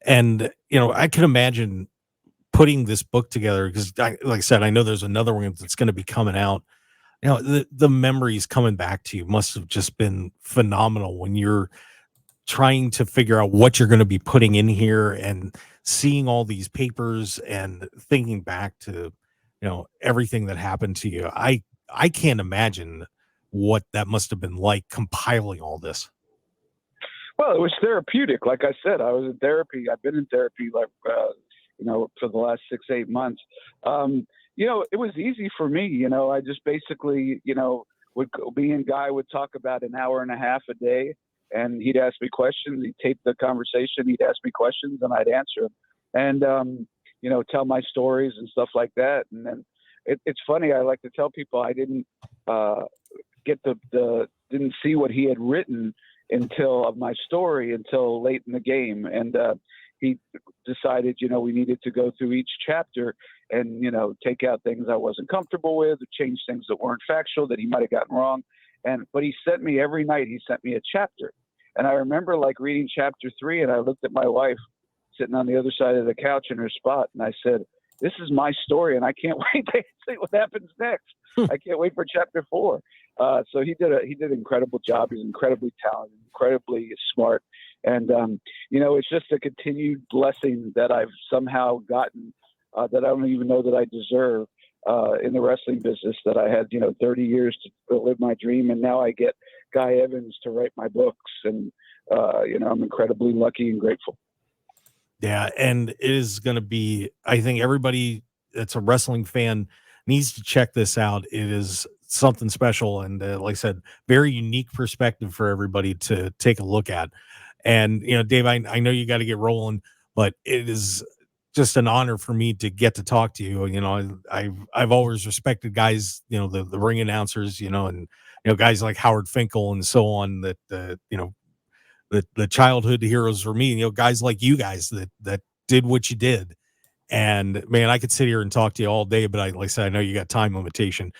And, I can imagine putting this book together because, like I said, I know there's another one that's going to be coming out. The memories coming back to you must have just been phenomenal when you're trying to figure out what you're going to be putting in here and seeing all these papers and thinking back to, everything that happened to you. I can't imagine what that must have been like compiling all this. Well, it was therapeutic. Like I said, I was in therapy. I've been in therapy for the last 6-8 months. It was easy for me. I just basically, me and Guy would talk about an hour and a half a day, and he'd ask me questions. He'd tape the conversation. He'd ask me questions, and I'd answer them, and tell my stories and stuff like that. And then it's funny. I like to tell people I didn't didn't see what he had written of my story until late in the game, and he decided, we needed to go through each chapter and, take out things I wasn't comfortable with, or change things that weren't factual that he might have gotten wrong. But he sent me every night, he sent me a chapter. And I remember reading chapter 3, and I looked at my wife sitting on the other side of the couch in her spot. And I said, this is my story, and I can't wait to see what happens next. I can't wait for chapter 4. So he did an incredible job. He's incredibly talented, incredibly smart. And, it's just a continued blessing that I've somehow gotten that I don't even know that I deserve in the wrestling business, that I had, 30 years to live my dream. And now I get Guy Evans to write my books. And, I'm incredibly lucky and grateful. Yeah. And it is going to be, I think everybody that's a wrestling fan needs to check this out. It is something special. And like I said, very unique perspective for everybody to take a look at. And, Dave, I know you got to get rolling, but it is just an honor for me to get to talk to you. I've always respected guys, the ring announcers, and, guys like Howard Finkel and so on that, the childhood heroes for me, guys like you guys that did what you did. And man, I could sit here and talk to you all day, but like I said, I know you got time limitation,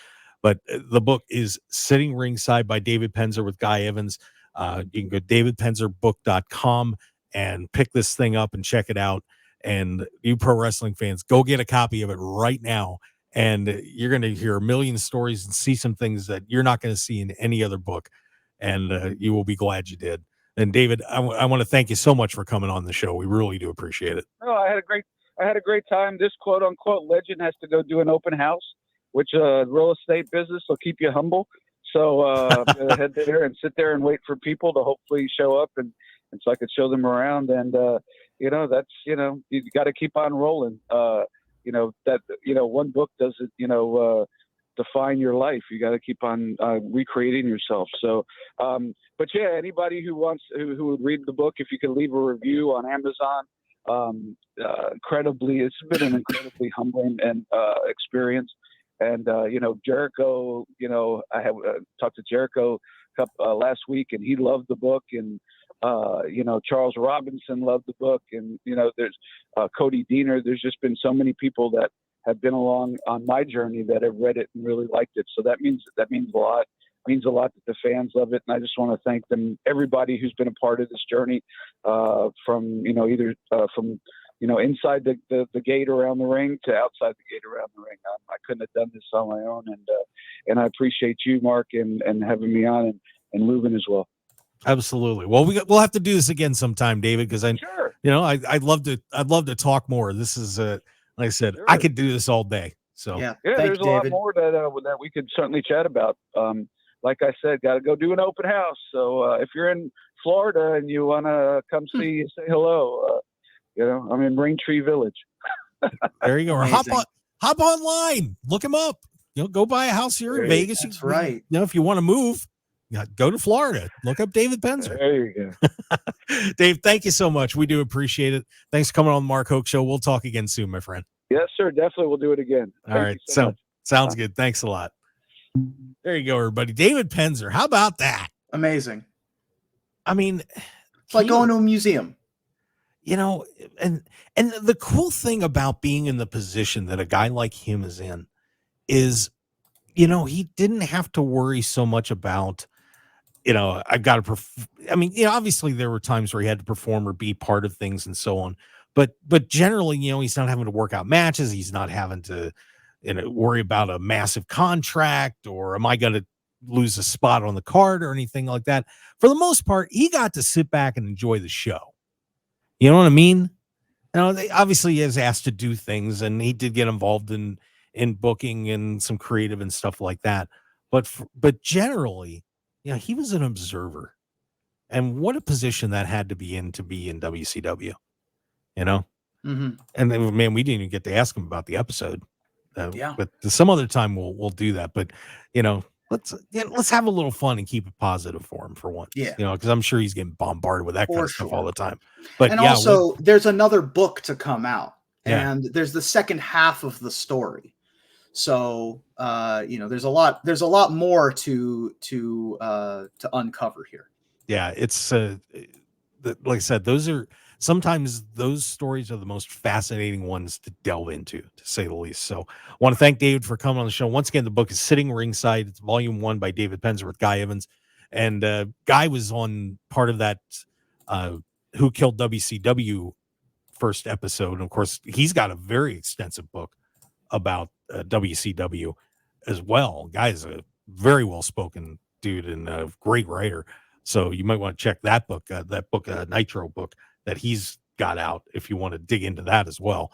but the book is Sitting Ringside by David Penzer with Guy Evans. You can go to davidpenzerbook.com and pick this thing up and check it out. And you pro wrestling fans, go get a copy of it right now. And you're going to hear a million stories and see some things that you're not going to see in any other book. And you will be glad you did. And David, I want to thank you so much for coming on the show. We really do appreciate it. Oh, I had a great time. This quote unquote legend has to go do an open house, which real estate business will keep you humble. So head there and sit there and wait for people to hopefully show up, and so I could show them around. And you got to keep on rolling. One book doesn't define your life. You got to keep on recreating yourself. So, but yeah, anybody who would read the book, if you could leave a review on Amazon. It's been an incredibly humbling and experience. And Jericho, I have talked to Jericho last week, and he loved the book. And Charles Robinson loved the book. And there's Cody Deaner. There's just been so many people that have been along on my journey that have read it and really liked it. So that means a lot. It means a lot that the fans love it, and I just want to thank them, everybody who's been a part of this journey, from inside the gate around the ring to outside the gate around the ring. I couldn't have done this on my own, and I appreciate you, Mark, and having me on, and Reuben as well. Absolutely. Well, we'll have to do this again sometime, David, because Sure. I'd love to talk more. This is like I said, Sure. I could do this all day. So yeah, there's a lot more that we could certainly chat about. Like I said, got to go do an open house. So if you're in Florida and you want to come say hello, I'm in Raintree Village. There you go. Or hop online, look him up. Go buy a house here in Vegas. That's right. If you want to move, go to Florida. Look up David Penzer. There you go. Dave, thank you so much. We do appreciate it. Thanks for coming on the Mark Hoke Show. We'll talk again soon, my friend. Yes, sir. Definitely. We'll do it again. All right. Sounds good. Thanks a lot. There you go, everybody. David Penzer. How about that? Amazing. I mean, it's like going to a museum. And the cool thing about being in the position that a guy like him is in is, he didn't have to worry so much about I've got to, obviously there were times where he had to perform or be part of things and so on. But generally, he's not having to work out matches. He's not having to, worry about a massive contract or am I going to lose a spot on the card or anything like that. For the most part, he got to sit back and enjoy the show. You know what I mean? Obviously he is asked to do things and he did get involved in booking and some creative and stuff like that. But generally, he was an observer. And what a position that had to be in WCW, Mm-hmm. And then, man, we didn't even get to ask him about the episode. Yeah. But some other time we'll do that. But, let's have a little fun and keep it positive for him for once. Yeah. Because I'm sure he's getting bombarded with that kind of stuff all the time. But and also there's another book to come out and there's the second half of the story. So, there's a lot more to uncover here. Yeah. It's, like I said, sometimes those stories are the most fascinating ones to delve into, to say the least. So I want to thank David for coming on the show. Once again, the book is Sitting Ringside. It's volume 1 by David Penzer with Guy Evans. And Guy was on part of that Who Killed WCW first episode. And of course, he's got a very extensive book about WCW as well. Guy is a very well-spoken dude and a great writer. So you might want to check that book, Nitro book that he's got out if you want to dig into that as well.